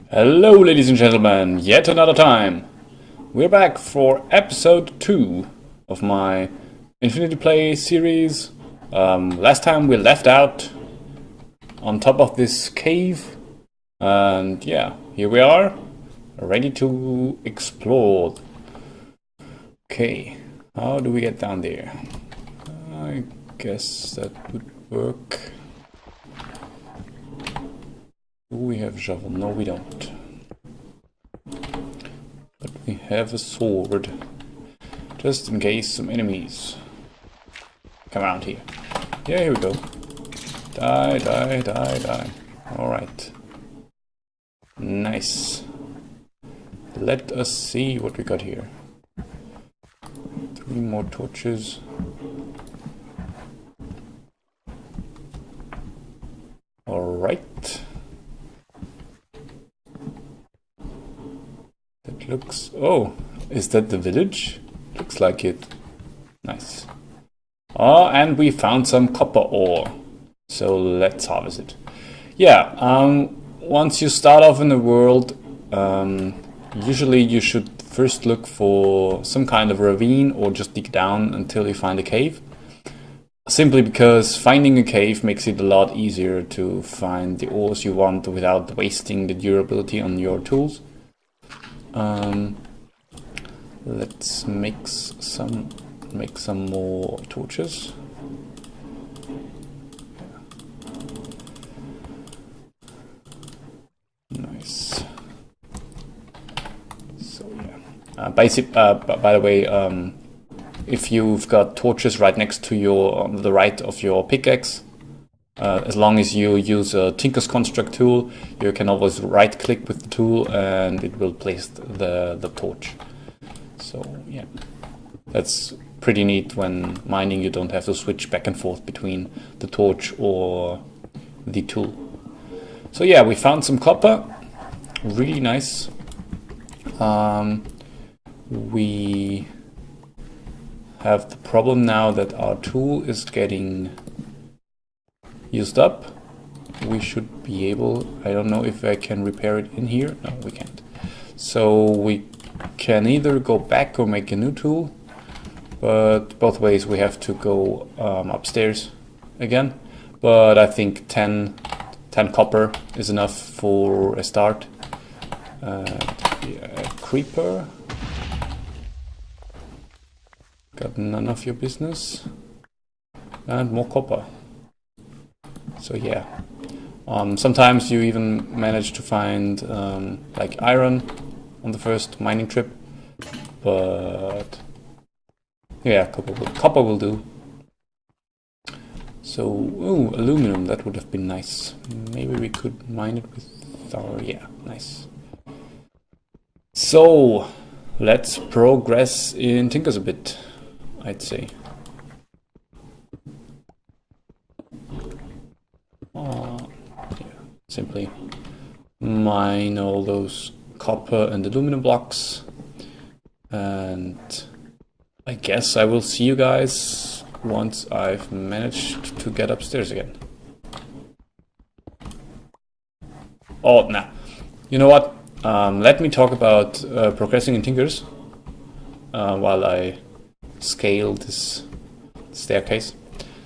Hello, ladies and gentlemen, yet another time. We're back for episode 2 of my Infinity Play series. Last time we left out on top of this cave, and yeah, here we are, ready to explore. Okay, how do we get down there? I guess that would work. Do we have a shovel? No, we don't. But we have a sword. Just in case some enemies come around here. Yeah, here we go. Die, die, die, die. Alright. Nice. Let us see what we got here. 3 more torches. Alright. That looks... Oh, is that the village? Looks like it. Nice. Oh, and we found some copper ore. So let's harvest it. Yeah, once you start off in the world, usually you should first look for some kind of ravine or just dig down until you find a cave. Simply because finding a cave makes it a lot easier to find the ores you want without wasting the durability on your tools. Let's make some more torches. Nice. So yeah. By the way, if you've got torches right next to your on the right of your pickaxe, as long as you use a Tinker's Construct tool, you can always right-click with the tool and it will place the torch. So yeah, that's pretty neat. When mining, you don't have to switch back and forth between the torch or the tool. So yeah, we found some copper, really nice. We have the problem now that our tool is getting used up. We should be able, I don't know if I can repair it in here. No, we can't. So we can either go back or make a new tool, but both ways we have to go upstairs again. But I think 10 copper is enough for a start. Yeah, creeper. Got none of your business. And more copper. So yeah, sometimes you even manage to find like iron on the first mining trip, but yeah, copper will do. So, ooh, aluminum, that would have been nice. Maybe we could mine it with our, yeah, nice. So, let's progress in Tinkers a bit, I'd say. Yeah, simply mine all those copper and aluminum blocks, and I guess I will see you guys once I've managed to get upstairs again. Oh, nah. You know what? Let me talk about progressing in Tinkers while I scale this staircase.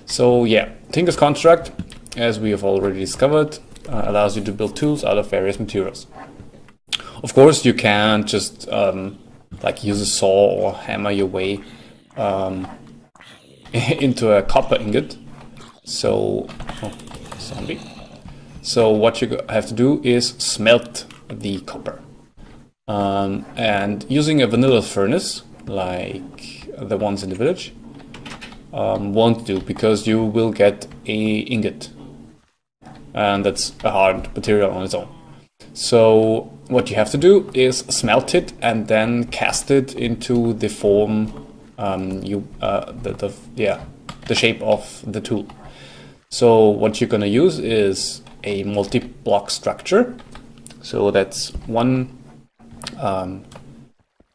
So yeah, Tinker's Construct, as we have already discovered, allows you to build tools out of various materials. Of course, you can't just like use a saw or hammer your way into a copper ingot. So, oh, zombie. So what you have to do is smelt the copper. And using a vanilla furnace, like the ones in the village, won't do, because you will get a ingot. And that's a hard material on its own. So what you have to do is smelt it and then cast it into the form, the shape of the tool. So what you're gonna use is a multi-block structure. So that's one,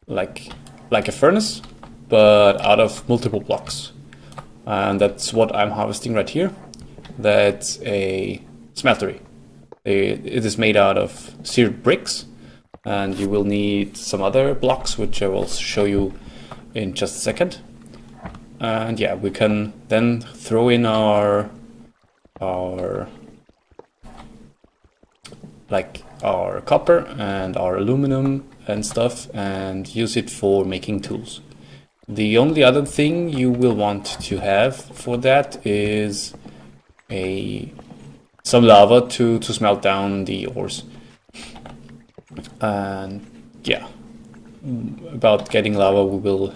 like a furnace, but out of multiple blocks. And that's what I'm harvesting right here. That's a smeltery. It is made out of seared bricks, and you will need some other blocks, which I will show you in just a second. And yeah, we can then throw in our copper and our aluminum and stuff, and use it for making tools. The only other thing you will want to have for that is some lava to smelt down the ores. And yeah, about getting lava we will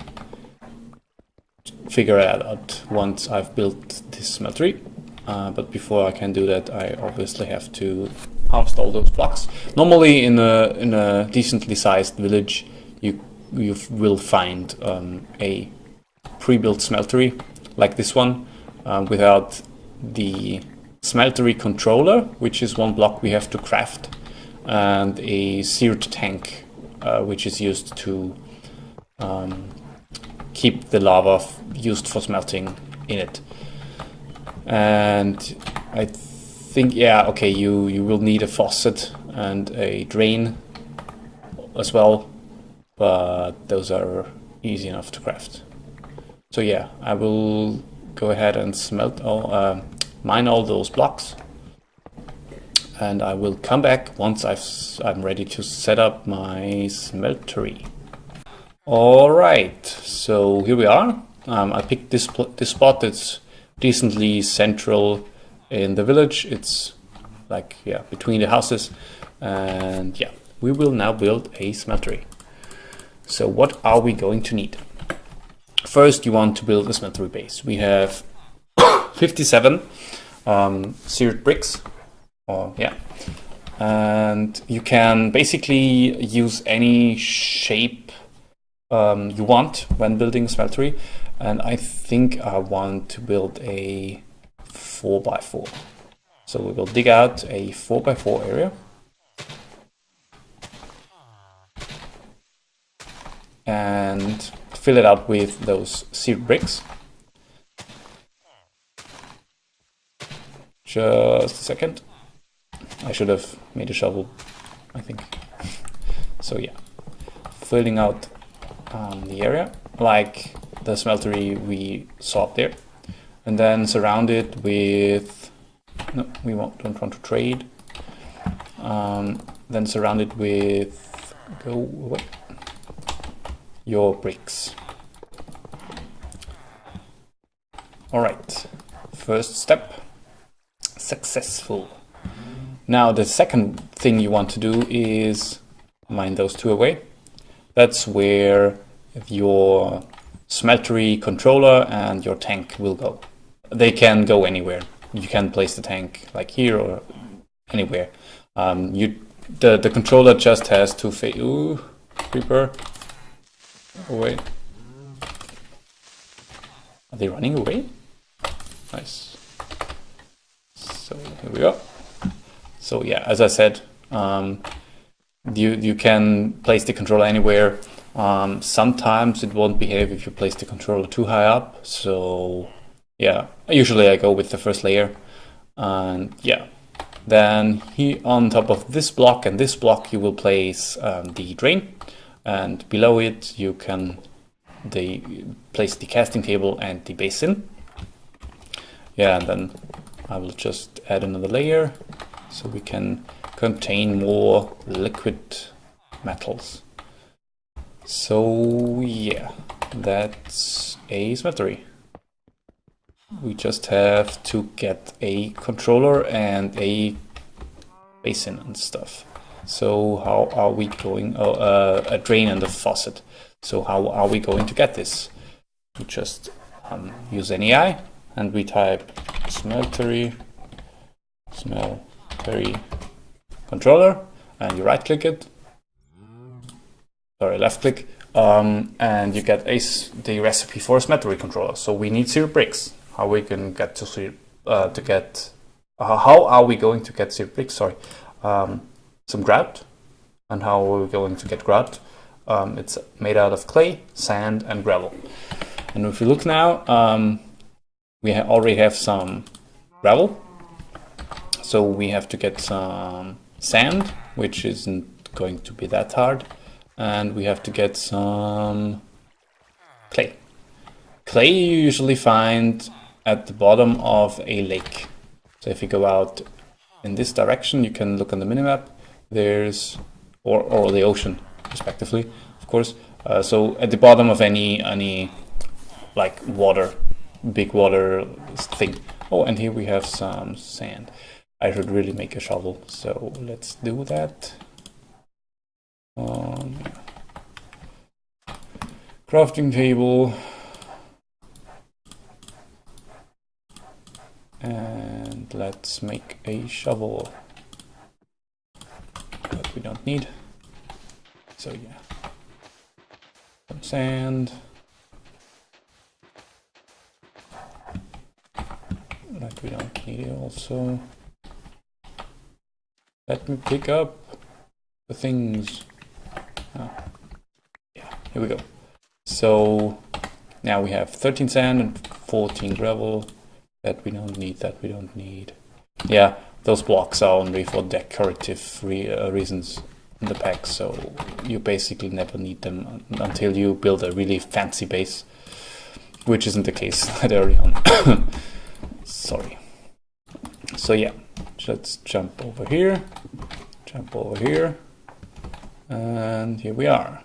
figure it out once I've built this smeltery. But before I can do that, I obviously have to harvest all those blocks. Normally in a decently sized village, you will find a pre-built smeltery like this one, without the smeltery controller, which is one block we have to craft, and a seared tank, which is used to keep the lava used for smelting in it. And I think, yeah, okay, you will need a faucet and a drain as well, but those are easy enough to craft. So yeah, I will go ahead and mine all those blocks, and I will come back once I'm ready to set up my smeltery. Alright, so here we are. I picked this spot that's decently central in the village. It's like, yeah, between the houses, and yeah, we will now build a smeltery. So what are we going to need? First, you want to build a smeltery base. We have 57 seared bricks, and you can basically use any shape you want when building a smeltery. And I think I want to build a 4x4. So we will dig out a 4x4 area. And fill it up with those seared bricks. Just a second. I should have made a shovel, I think. So yeah, filling out the area like the smeltery we saw up there, and then surround it with, no, don't want to trade. Then surround it with, go away, your bricks. Alright, first step, successful. Now the second thing you want to do is mine those two away. That's where your smeltery controller and your tank will go. They can go anywhere. You can place the tank like here or anywhere. The controller just has to creeper away. Are they running away? Nice. So here we go. So yeah, as I said, you can place the controller anywhere. Sometimes it won't behave if you place the controller too high up. So yeah, usually I go with the first layer. And yeah, then here on top of this block and this block you will place the drain, and below it you can place the casting table and the basin. Yeah, and then I will just add another layer so we can contain more liquid metals. So yeah, that's a smeltery. We just have to get a controller and a basin and stuff. So how are we going, a drain and a faucet. So how are we going to get this? We just use NEI and we type smeltery controller, and you right click it, left click, and you get the recipe for a smeltery controller. So we need seared bricks. How we can get to how are we going to get seared bricks? Some grout. And how are we going to get grout? It's made out of clay, sand, and gravel. And if you look now, we already have some gravel. So we have to get some sand, which isn't going to be that hard. And we have to get some clay. Clay you usually find at the bottom of a lake. So if you go out in this direction, you can look on the minimap. There's, or the ocean, respectively, of course. So at the bottom of any like water, big water thing. Oh, and here we have some sand. I should really make a shovel, so let's do that. Crafting table. And let's make a shovel that we don't need. So yeah, some sand. That we don't need also. Let me pick up the things. Yeah, here we go. So now we have 13 sand and 14 gravel. That we don't need, Yeah, those blocks are only for decorative reasons in the pack, so you basically never need them until you build a really fancy base, which isn't the case that early on. Sorry. So yeah, let's jump over here, and here we are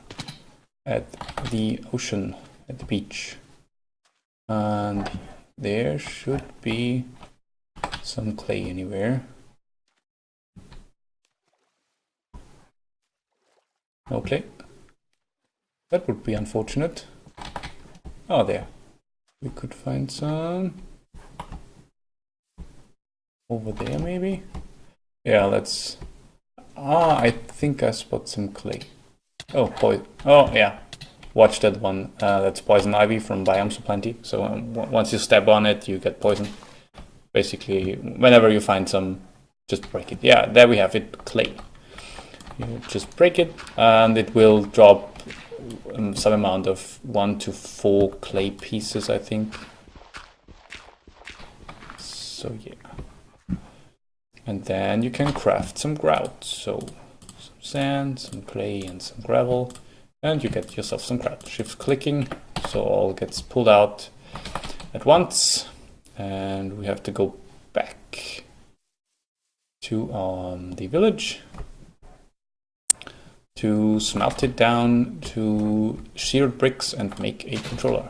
at the ocean, at the beach. And there should be some clay anywhere. No clay. That would be unfortunate. Oh, there. We could find some over there, maybe. Yeah, let's. I think I spot some clay. Oh, oh, yeah. Watch that one. That's poison ivy from Biomes of Plenty. So once you step on it, you get poison. Basically, whenever you find some, just break it. Yeah, there we have it, clay. You just break it, and it will drop some amount of 1 to 4 clay pieces, I think. So yeah. And then you can craft some grout. So some sand, some clay, and some gravel. And you get yourself some grout. Shift clicking, so all gets pulled out at once. And we have to go back to the village to smelt it down to sheared bricks and make a controller.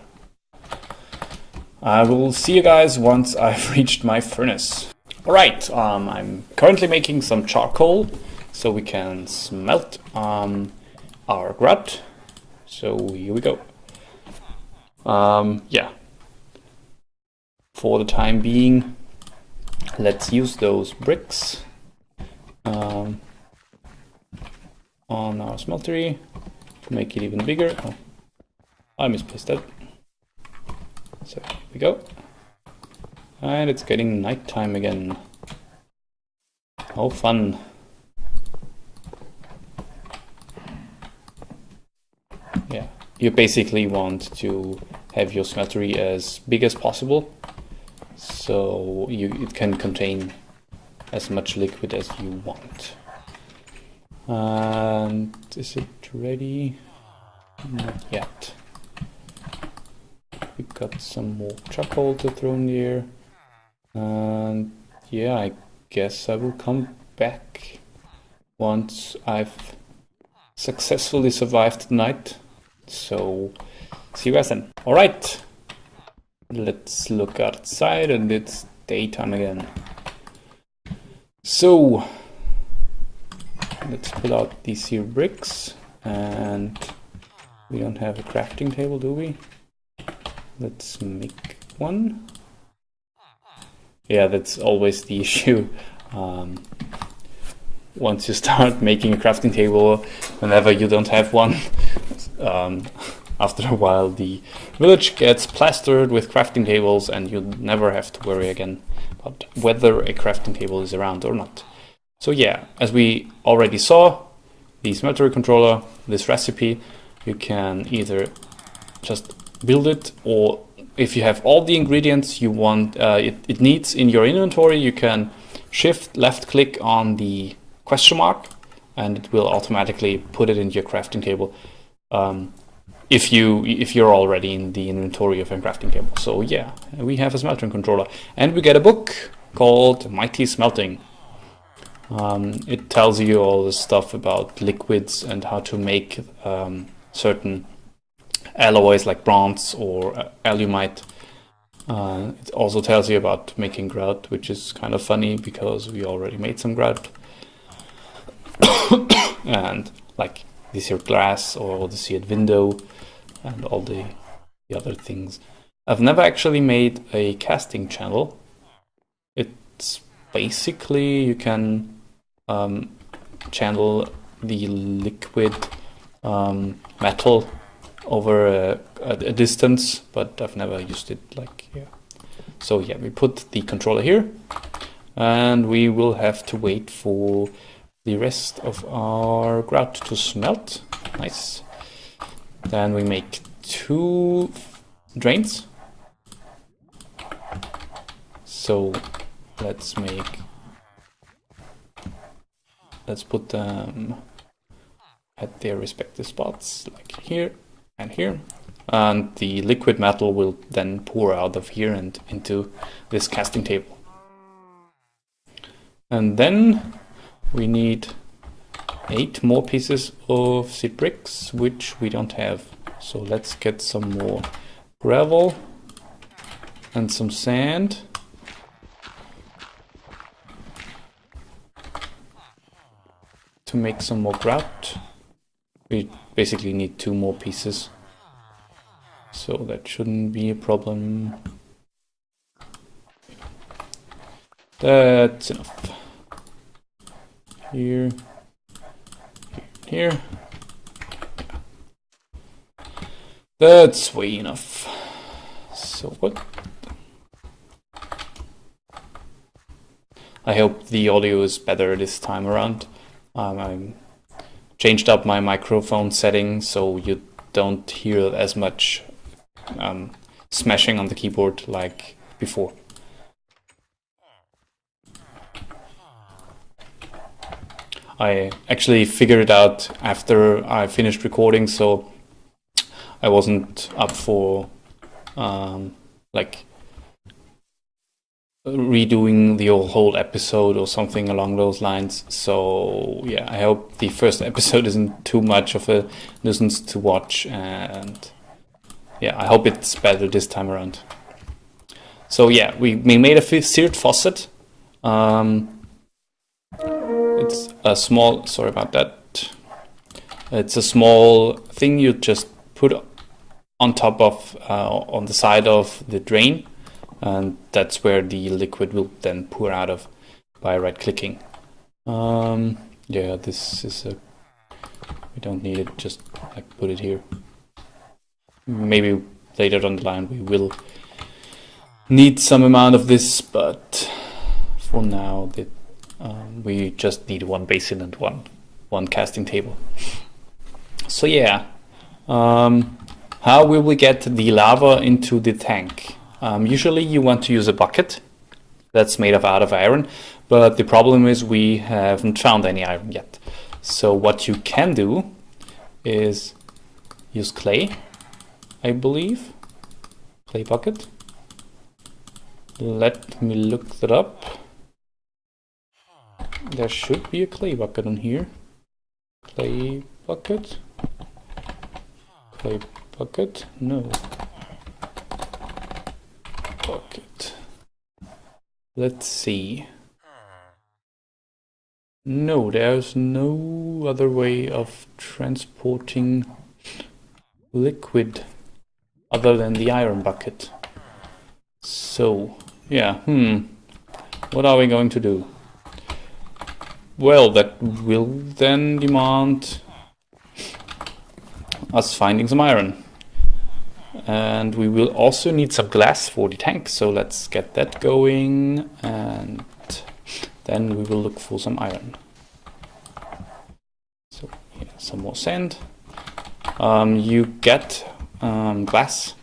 I will see you guys once I've reached my furnace. Alright, I'm currently making some charcoal so we can smelt our grout. So here we go. Yeah. For the time being, let's use those bricks on our smeltery to make it even bigger. Oh, I misplaced that. So here we go. And it's getting nighttime again. How fun. Yeah, you basically want to have your smeltery as big as possible, so it can contain as much liquid as you want. And is it ready? Not yet. We got some more charcoal to throw in there. And yeah, I guess I will come back once I've successfully survived the night. So see you guys then. Alright, let's look outside and it's daytime again. So let's pull out these here bricks, and we don't have a crafting table, do we? Let's make one. Yeah, that's always the issue. Once you start making a crafting table, whenever you don't have one, after a while the village gets plastered with crafting tables and you never have to worry again about whether a crafting table is around or not. So yeah, as we already saw, the smeltery controller, this recipe, you can either just build it, or if you have all the ingredients you want, it needs in your inventory, you can shift left click on the question mark, and it will automatically put it into your crafting table if you're already in the inventory of a crafting table. So yeah, we have a smelting controller, and we get a book called Mighty Smelting. It tells you all the stuff about liquids and how to make certain alloys like bronze or alumite. It also tells you about making grout, which is kind of funny because we already made some grout. And like this here glass or the seared window and all the other things. I've never actually made a casting channel. It's basically you can channel the liquid metal over a distance, but I've never used it like here. So yeah, we put the controller here, and we will have to wait for the rest of our grout to smelt. Nice. Then we make 2 drains. So let's put them at their respective spots, like here and here. And the liquid metal will then pour out of here and into this casting table. And then we need 8 more pieces of seed bricks, which we don't have. So let's get some more gravel and some sand. To make some more grout. We basically need 2 more pieces. So that shouldn't be a problem. That's enough. Here, here. That's way enough. So what? I hope the audio is better this time around. I changed up my microphone settings so you don't hear as much smashing on the keyboard like before. I actually figured it out after I finished recording, so I wasn't up for like redoing the whole episode or something along those lines. So yeah, I hope the first episode isn't too much of a nuisance to watch, and yeah, I hope it's better this time around. So yeah, we made a seared faucet. It's a small, sorry about that. It's a small thing you just put on top of, on the side of the drain, and that's where the liquid will then pour out of by right clicking. Yeah, this is we don't need it, just like put it here. Maybe later down the line we will need some amount of this, but for now we just need 1 basin and one casting table. So yeah, how will we get the lava into the tank? Usually you want to use a bucket that's made out of iron, but the problem is we haven't found any iron yet. So what you can do is use clay, I believe. Clay bucket. Let me look that up. There should be a clay bucket on here. Clay bucket. Clay bucket. No. Bucket. Let's see. No, there's no other way of transporting liquid other than the iron bucket. So, yeah, what are we going to do? Well, that will then demand us finding some iron. And we will also need some glass for the tank, so let's get that going, and then we will look for some iron. So, yeah, some more sand. You get glass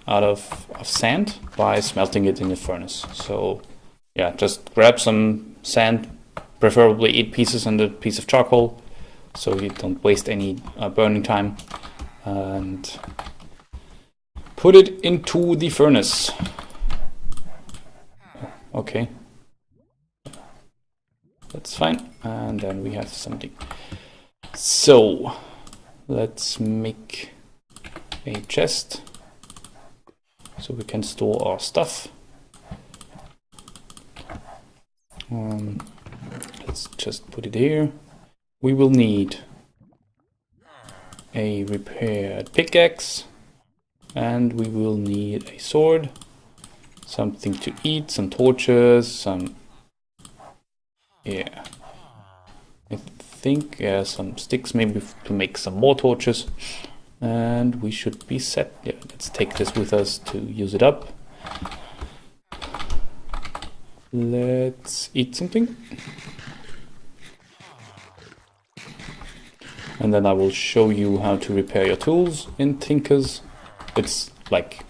out of sand by smelting it in the furnace. So, yeah, just grab some sand, preferably 8 pieces and a piece of charcoal, so you don't waste any burning time. And put it into the furnace. Okay. That's fine. And then we have something. So let's make a chest so we can store our stuff. Let's just put it here. We will need a repaired pickaxe, and we will need a sword, something to eat, some torches, some, yeah, I think some sticks maybe to make some more torches, and we should be set. Yeah, let's take this with us to use it up. Let's eat something. And then I will show you how to repair your tools in Tinkers. It's like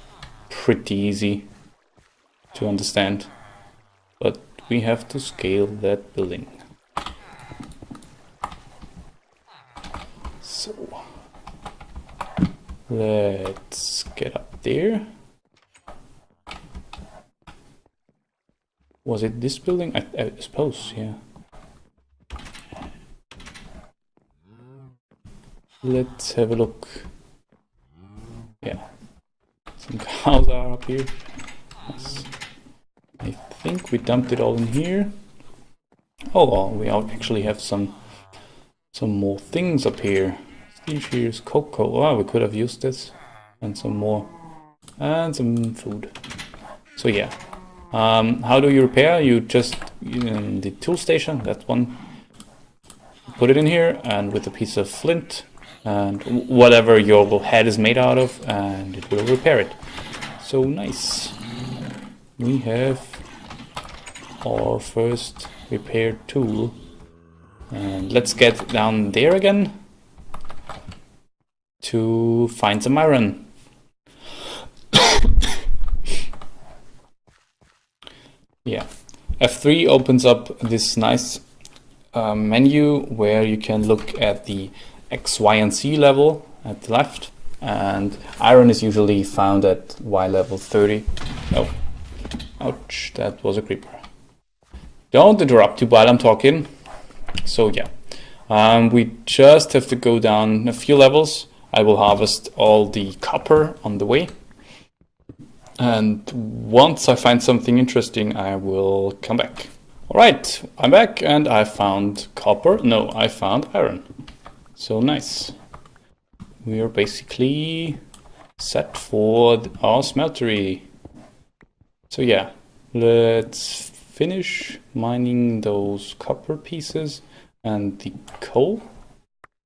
pretty easy to understand, but we have to scale that building. So let's get up there. Was it this building? I suppose, yeah. Let's have a look. Yeah, some cows are up here. Yes. I think we dumped it all in here. Oh, well, we actually have some more things up here. Steel shears, cocoa. Oh, we could have used this, and some more, and some food. So yeah, how do you repair? You just in the tool station. That one. Put it in here, and with a piece of flint. And whatever your head is made out of, and it will repair it. So nice. We have our first repaired tool. And let's get down there again to find some iron. Yeah. F3 opens up this nice menu where you can look at the X, Y, and Z level at the left, and iron is usually found at Y level 30. Oh, ouch, that was a creeper. Don't interrupt you while I'm talking. So yeah, we just have to go down a few levels. I will harvest all the copper on the way, and once I find something interesting, I will come back. All right, I'm back, and I found copper. No, I found iron. So nice. We are basically set for our smeltery. So yeah, let's finish mining those copper pieces and the coal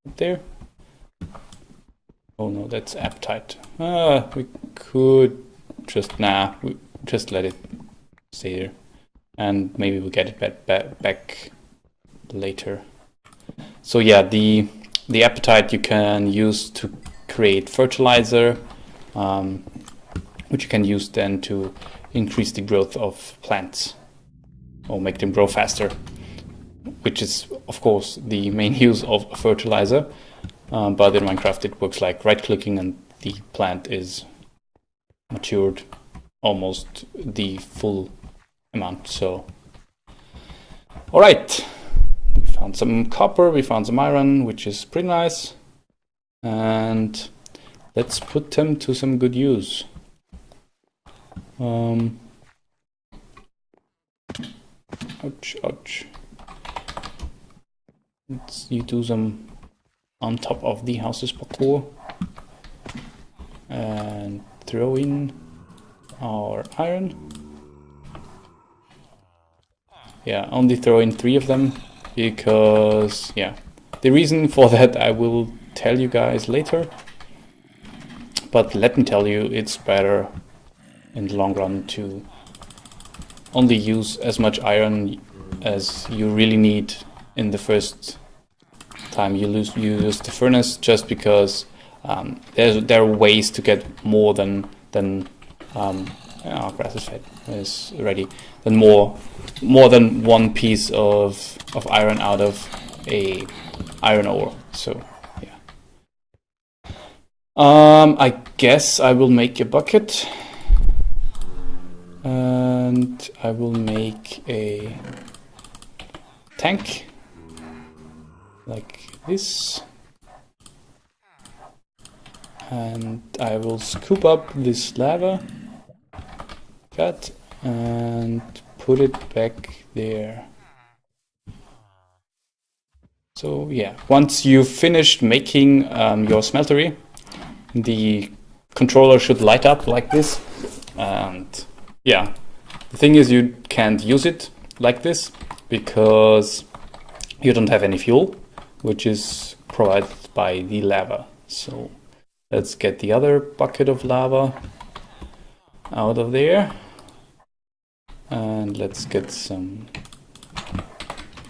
up there. Oh no, that's apatite. We could just, we just let it stay there. And maybe we'll get it back later. So yeah, the apatite you can use to create fertilizer, which you can use then to increase the growth of plants or make them grow faster, which is of course the main use of a fertilizer. But in Minecraft it works like right-clicking and the plant is matured almost the full amount. So all right. We found some copper, we found some iron, which is pretty nice. And let's put them to some good use. Ouch, ouch. You do some on top of the houses parkour. And throw in our iron. Yeah, only throw in 3 of them. Because, yeah, the reason for that I will tell you guys later. But let me tell you, it's better in the long run to only use as much iron as you really need in the first time you use the furnace, just because there are ways to get more than grass is ready. Then more than one piece of iron out of a iron ore. So yeah. I guess I will make a bucket, and I will make a tank like this, and I will scoop up this lava cut and put it back there. So yeah, once you've finished making your smeltery, the controller should light up like this. And yeah, the thing is, you can't use it like this because you don't have any fuel, which is provided by the lava. So let's get the other bucket of lava out of there, and let's get some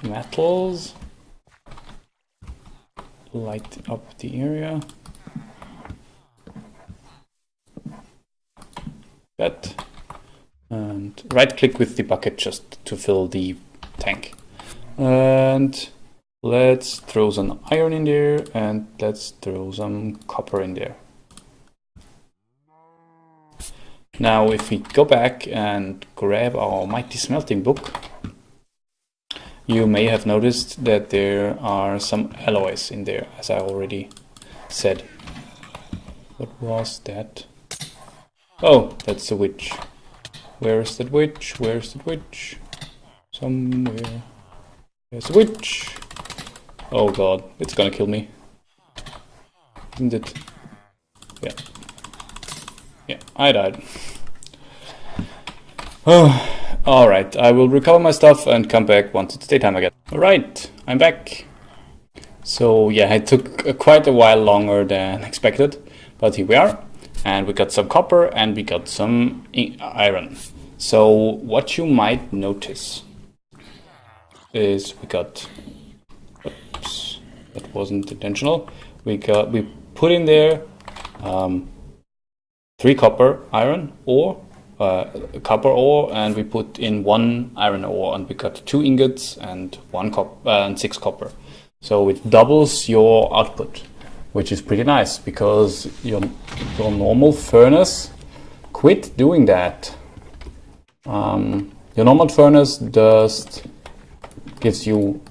metals, light up the area. That, and right click with the bucket just to fill the tank. And let's throw some iron in there, and let's throw some copper in there. Now if we go back and grab our mighty smelting book, you may have noticed that there are some alloys in there, as I already said. What was that? Oh, that's the witch. Where is that witch? Where is that witch? Somewhere. There's a witch. Oh god, it's gonna kill me. Isn't it? Yeah. Yeah, I died. Oh, alright, I will recover my stuff and come back once it's daytime again. Alright, I'm back. So yeah, it took quite a while longer than expected, but here we are. And we got some copper and we got some iron. So what you might notice is we got, oops, that wasn't intentional. We put in there 3 copper iron ore, copper ore, and we put in 1 iron ore, and we got 2 ingots and 6 copper. So it doubles your output, which is pretty nice because your normal furnace quit doing that. Your normal furnace just gives you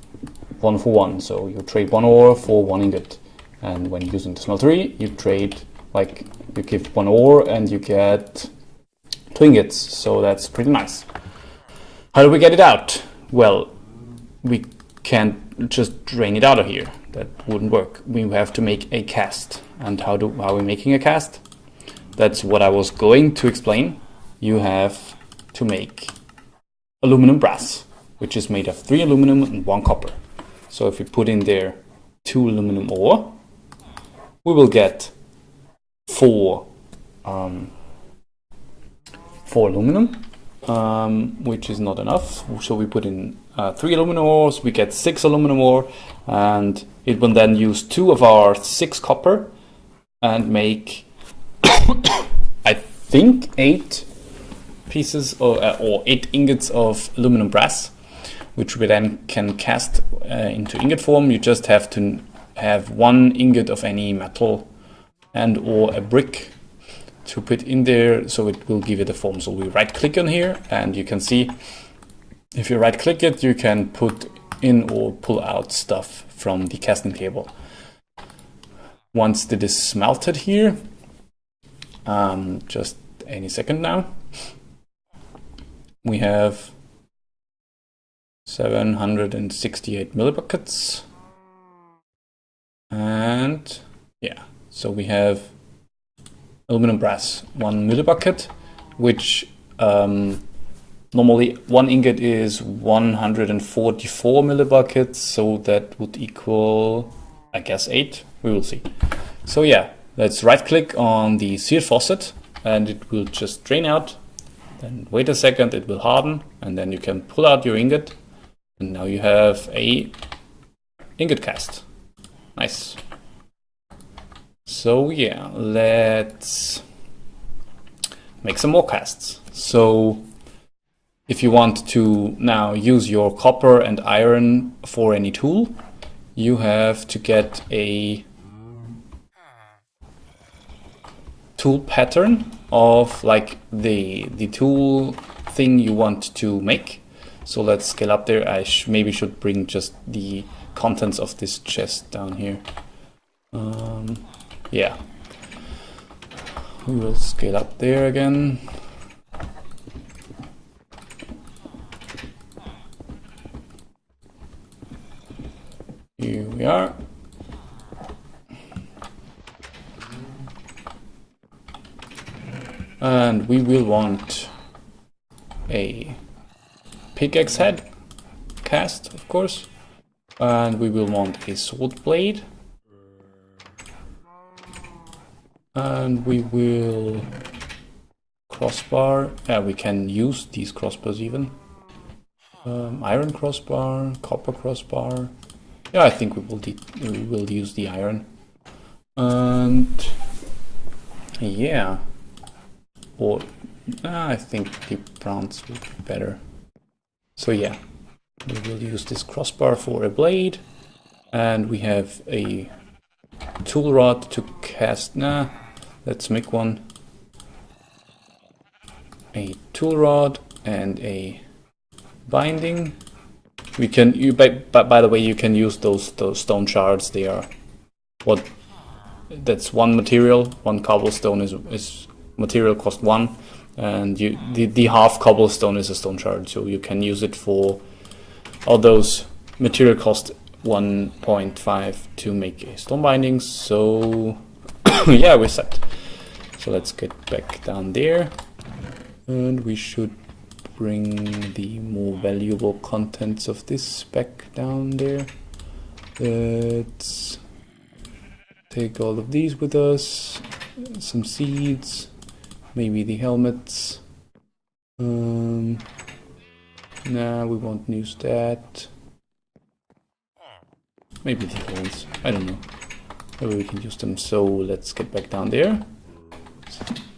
1 for 1, so you trade 1 ore for 1 ingot. And when using the smeltery, you trade, like, you give 1 ore and you get 2 ingots, so that's pretty nice. How do we get it out? Well, we can't just drain it out of here. That wouldn't work. We have to make a cast. And how are we making a cast? That's what I was going to explain. You have to make aluminum brass, which is made of 3 aluminum and 1 copper. So if we put in there 2 aluminum ore, we will get 4 aluminum, which is not enough. So we put in 3 aluminum ores, we get 6 aluminum ore, and it will then use 2 of our 6 copper and make I think 8 pieces or 8 ingots of aluminum brass, which we then can cast into ingot form. You just have to have 1 ingot of any metal and or a brick to put in there, so it will give it a form. So we right click on here, and you can see if you right click it, you can put in or pull out stuff from the casting table. Once it is smelted here, just any second now, we have 768 millibuckets. And yeah, so we have aluminum brass 1 millibucket, which normally 1 ingot is 144 millibuckets, so that would equal, I guess, 8. We will see. So yeah, let's right click on the seared faucet and it will just drain out. Then wait a second, it will harden, and then you can pull out your ingot, and now you have a ingot cast. Nice. So yeah, let's make some more casts. So if you want to now use your copper and iron for any tool, you have to get a tool pattern of like the tool thing you want to make. So let's scale up there. I maybe should bring just the contents of this chest down here. Yeah, we will scale up there again. Here we are. And we will want a pickaxe head cast, of course. And we will want a sword blade. And we will crossbar. Yeah, we can use these crossbars even. Iron crossbar, copper crossbar. Yeah, I think we will use the iron. And yeah. Or I think the bronze will be better. So yeah, we will use this crossbar for a blade, and we have a tool rod to cast. Let's make one. A tool rod and a binding. We can. By the way, you can use those stone shards. They are what? That's one material. One cobblestone is material cost 1, and the half cobblestone is a stone shard, so you can use it for all those material cost 1.5 to make a stone bindings. So yeah, we're set. So let's get back down there, and we should bring the more valuable contents of this back down there. Let's take all of these with us, some seeds. Maybe the helmets. Nah, we won't use that. Maybe the horns. I don't know. Maybe we can use them. So let's get back down there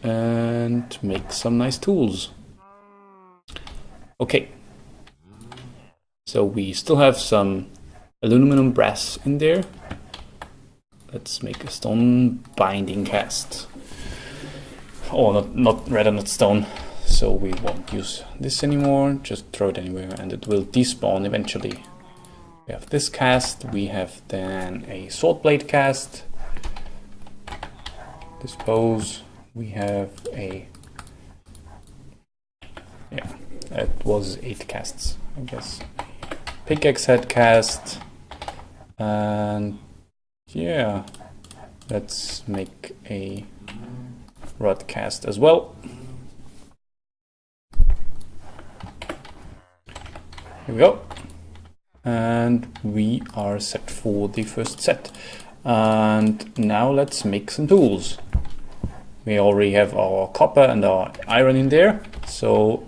and make some nice tools. Okay. So we still have some aluminum brass in there. Let's make a stone binding cast. Oh, not rather not stone. So we won't use this anymore. Just throw it anywhere, and it will despawn eventually. We have this cast. We have then a sword blade cast. Dispose. We have a. Yeah, it was 8 casts, I guess. Pickaxe head cast, and yeah, let's make a rod cast as well. Here we go. And we are set for the first set. And now let's make some tools. We already have our copper and our iron in there. So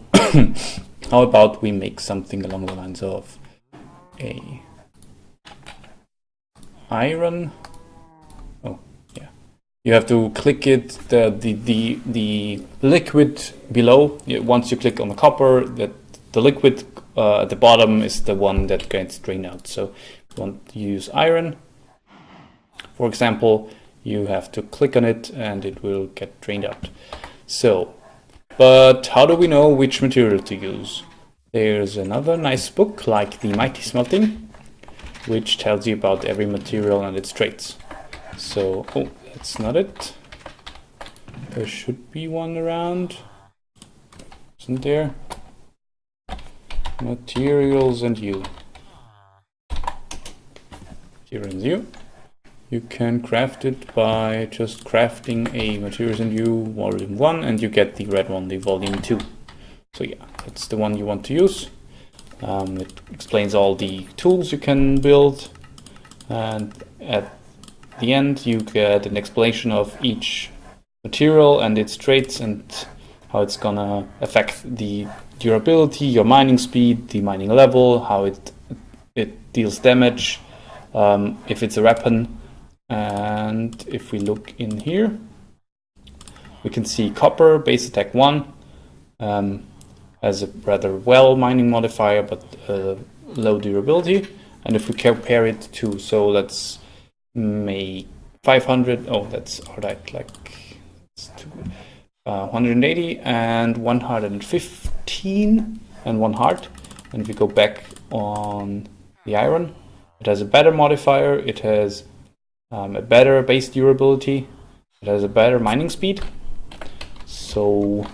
how about we make something along the lines of a iron. Oh, yeah. You have to click it, the liquid below. Once you click on the copper, that the liquid at the bottom is the one that gets drained out. So if you want to use iron, for example, you have to click on it and it will get drained out. So, but how do we know which material to use? There's another nice book like The Mighty Smelting, which tells you about every material and its traits. So, oh, that's not it. There should be one around. Isn't there? Materials and you. Materials and you. You can craft it by just crafting a Materials and You Volume 1, and you get the red one, the Volume 2. So yeah, that's the one you want to use. It explains all the tools you can build, and at the end you get an explanation of each material and its traits and how it's gonna affect the durability, your mining speed, the mining level, how it deals damage, if it's a weapon. And if we look in here, we can see copper, base attack 1, has a rather well mining modifier, but low durability. And if we compare it to, so let's make 500, oh, that's alright, like it's 180 and 115 and 1 heart. And if we go back on the iron, it has a better modifier, it has a better base durability, it has a better mining speed. So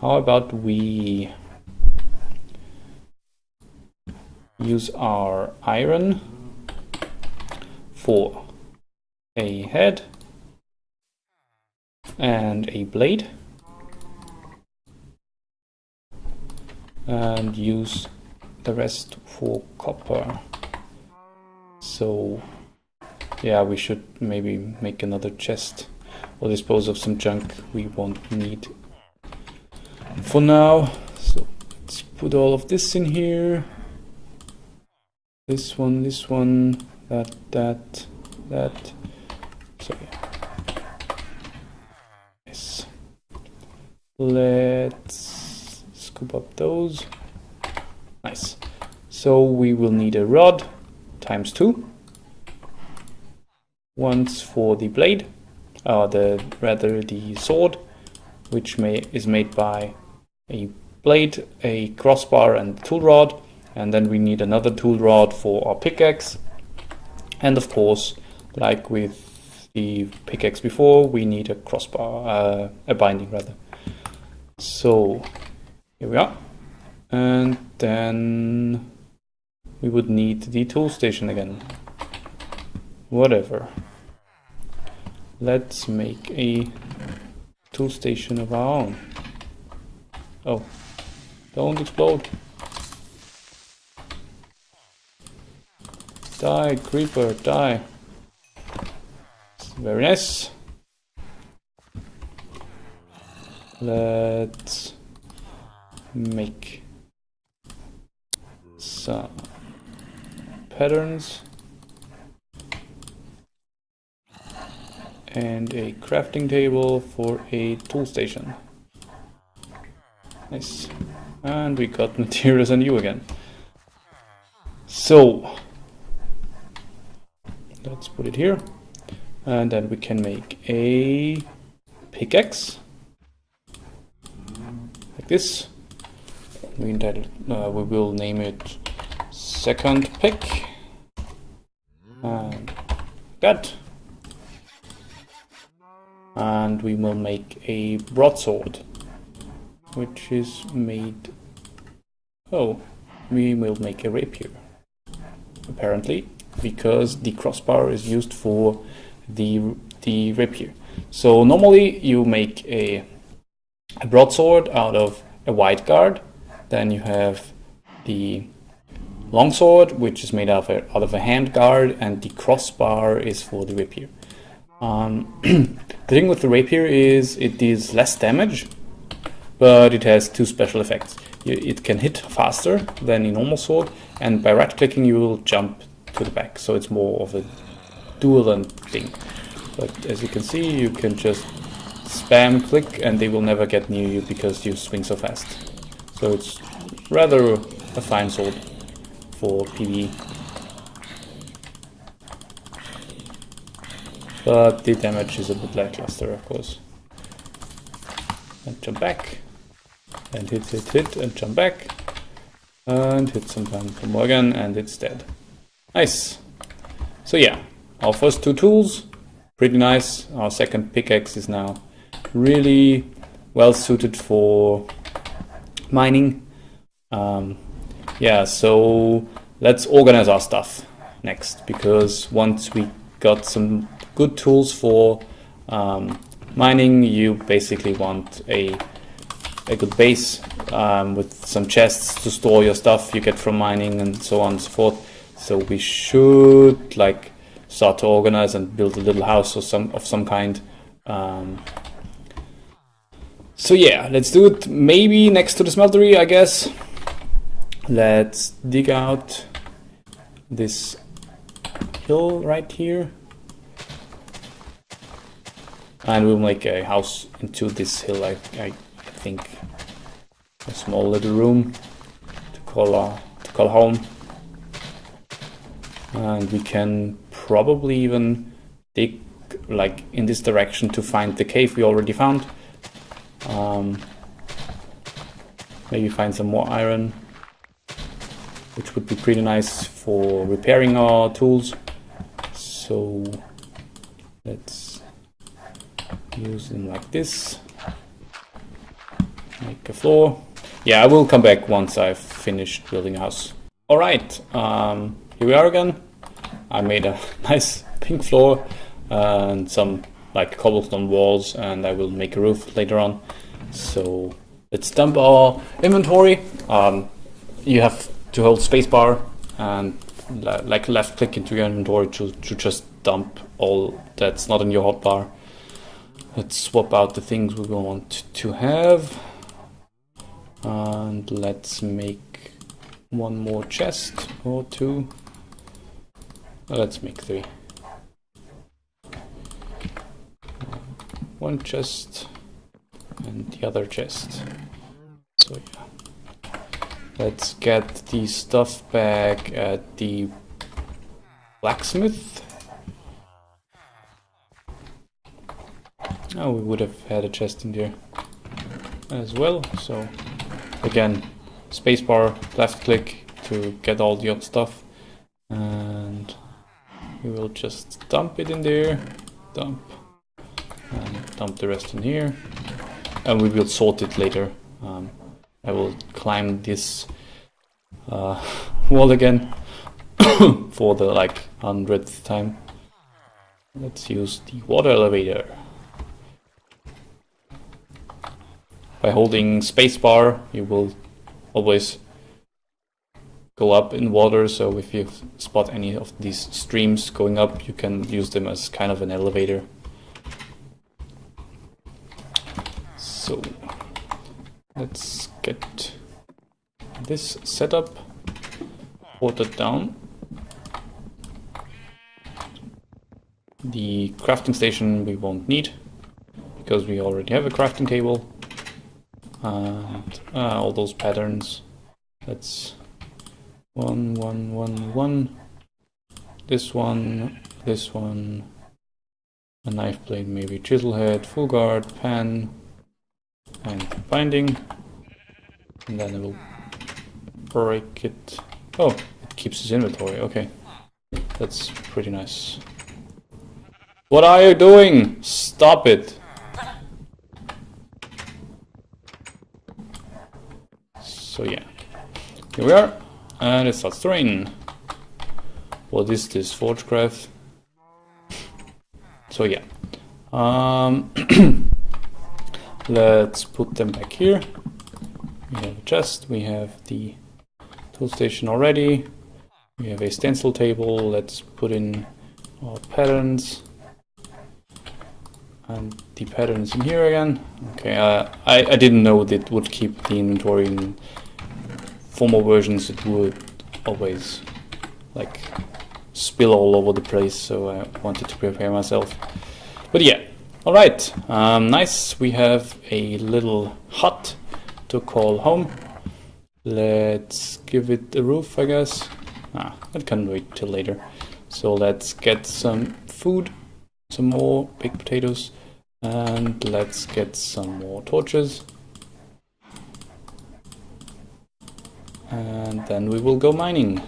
how about we use our iron for a head and a blade, and use the rest for copper. So yeah, we should maybe make another chest or dispose of some junk we won't need for now. So let's put all of this in here. This one, that. So yeah. Yes. Let's scoop up those. Nice. So we will need a rod times 2. Once for the blade, the sword, which is made by a blade, a crossbar, and a tool rod. And then we need another tool rod for our pickaxe. And of course, like with the pickaxe before, we need a crossbar, a binding rather. So here we are. And then we would need the tool station again. Whatever. Let's make a tool station of our own. Oh, don't explode. Die, creeper, die. Very nice. Let's make some patterns and a crafting table for a tool station. Nice. And we got materials and you again. So let's put it here, and then we can make a pickaxe like this. We will name it second pick, and that. And we will make a broadsword, which is made. Oh, we will make a rapier, apparently, because the crossbar is used for the rapier. So normally you make a broadsword out of a wide guard, then you have the longsword, which is made out of a hand guard, and the crossbar is for the rapier. The thing with the rapier is it deals less damage, but it has 2 special effects. It can hit faster than a normal sword, and by right clicking you will jump to the back, so it's more of a dual thing. But as you can see, you can just spam click and they will never get near you because you swing so fast. So it's rather a fine sword for PvE. But the damage is a bit lackluster, of course. And jump back, and hit, and jump back, and hit some more again, and it's dead. Nice. So yeah, our first 2 tools, pretty nice. Our second pickaxe is now really well suited for mining. Yeah, so let's organize our stuff next, because once we got some good tools for mining, you basically want a good base with some chests to store your stuff you get from mining and so on and so forth. So we should like start to organize and build a little house or some kind. So yeah, let's do it maybe next to the smeltery, I guess. Let's dig out this hill right here, and we'll make a house into this hill, I think. a small little room to call home. And we can probably even dig like in this direction to find the cave we already found. Maybe find some more iron, which would be pretty nice for repairing our tools. So let's use them like this. Make a floor. Yeah, I will come back once I've finished building a house. Alright, here we are again. I made a nice pink floor and some like cobblestone walls, and I will make a roof later on. So let's dump our inventory. You have to hold spacebar and like left click into your inventory to just dump all that's not in your hotbar. Let's swap out the things we want to have. And let's make one more chest or two. Let's make 3. One chest and the other chest. So yeah. Let's get the stuff back at the blacksmith. Oh, we would have had a chest in there as well. So again, spacebar, left click to get all the old stuff, and we will just dump it in there, dump, and dump the rest in here, and we will sort it later. I will climb this wall again for the like 100th time. Let's use the water elevator. By holding spacebar, you will always go up in water, so if you spot any of these streams going up, you can use them as kind of an elevator. So let's get this set up, watered down. The crafting station we won't need because we already have a crafting table. And all those patterns. That's 1, 1, 1, 1. This one, a knife blade, maybe chisel head, full guard, pan, and binding. And then I will break it. Oh, it keeps his inventory. Okay, that's pretty nice. What are you doing? Stop it! So yeah, here we are, and it starts to rain. What is this, Forgecraft? So yeah, let's put them back here. We have a chest, we have the tool station already, we have a stencil table. Let's put in our patterns, and the patterns in here again. Okay, I didn't know that it would keep the inventory in former versions. It would always like spill all over the place, so I wanted to prepare myself. But yeah, alright, nice. We have a little hut to call home. Let's give it a roof, I guess. That can wait till later. So let's get some food, some more baked potatoes, and let's get some more torches. And then we will go mining.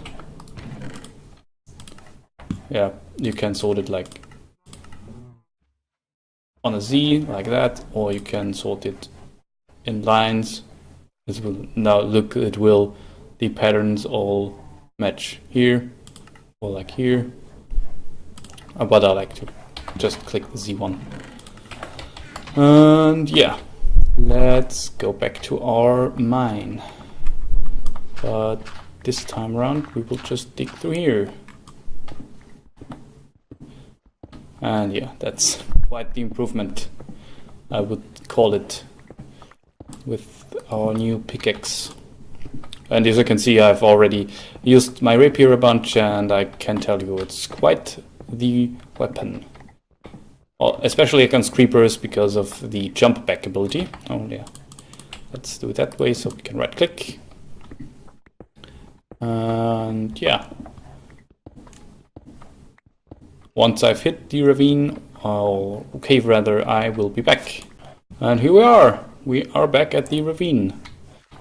Yeah, you can sort it like on a Z, like that, or you can sort it in lines. This will now look, it will, the patterns all match here, or like here. But I like to just click the Z one. And yeah, let's go back to our mine. But this time around we will just dig through here. And yeah, that's quite the improvement, I would call it, with our new pickaxe. And as you can see, I've already used my rapier a bunch, and I can tell you it's quite the weapon. Especially against creepers because of the jump back ability. Oh yeah, let's do it that way so we can right click. And yeah, once I've hit the ravine, or cave rather, I will be back. And here we are. We are back at the ravine.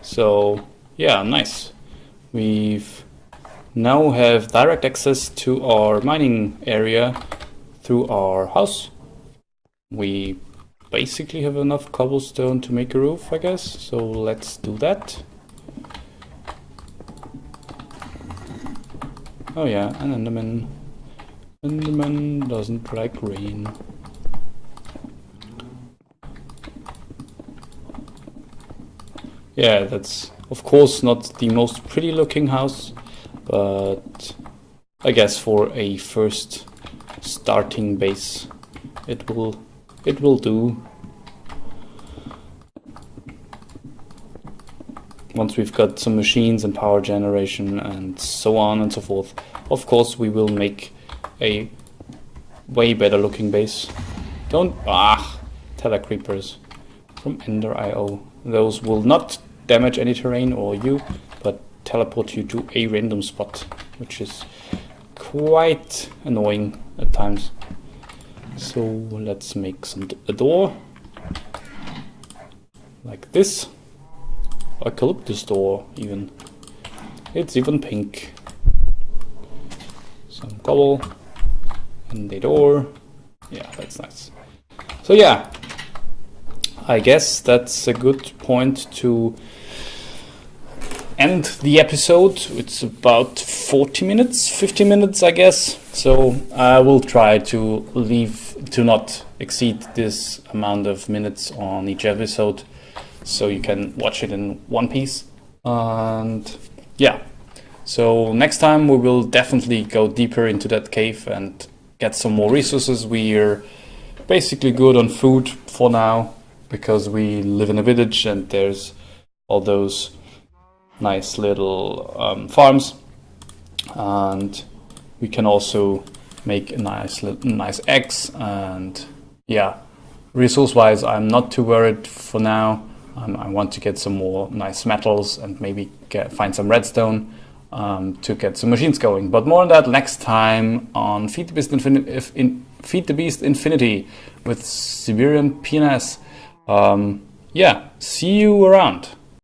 So yeah, nice. We've now have direct access to our mining area through our house. We basically have enough cobblestone to make a roof, I guess. So let's do that. Oh yeah, an Enderman. Enderman doesn't like rain. Yeah, that's of course not the most pretty looking house, but I guess for a first starting base it will do. Once we've got some machines and power generation and so on and so forth, of course we will make a way better looking base. Teller creepers from Ender.io. Those will not damage any terrain or you, but teleport you to a random spot, which is quite annoying at times. So let's make a door like this. Eucalyptus door even. It's even pink. Some cobble and a door. Yeah, that's nice. So yeah, I guess that's a good point to end the episode. It's about 40 minutes, 50 minutes, I guess. So I will try to not exceed this amount of minutes on each episode, so you can watch it in one piece. And yeah, so next time we will definitely go deeper into that cave and get some more resources. We're basically good on food for now because we live in a village and there's all those nice little farms, and we can also make nice eggs. And yeah, resource wise I'm not too worried for now. I want to get some more nice metals and maybe find some redstone to get some machines going, but more on that next time on Feed the Beast Infinity with Siberian PNS. Yeah, see you around.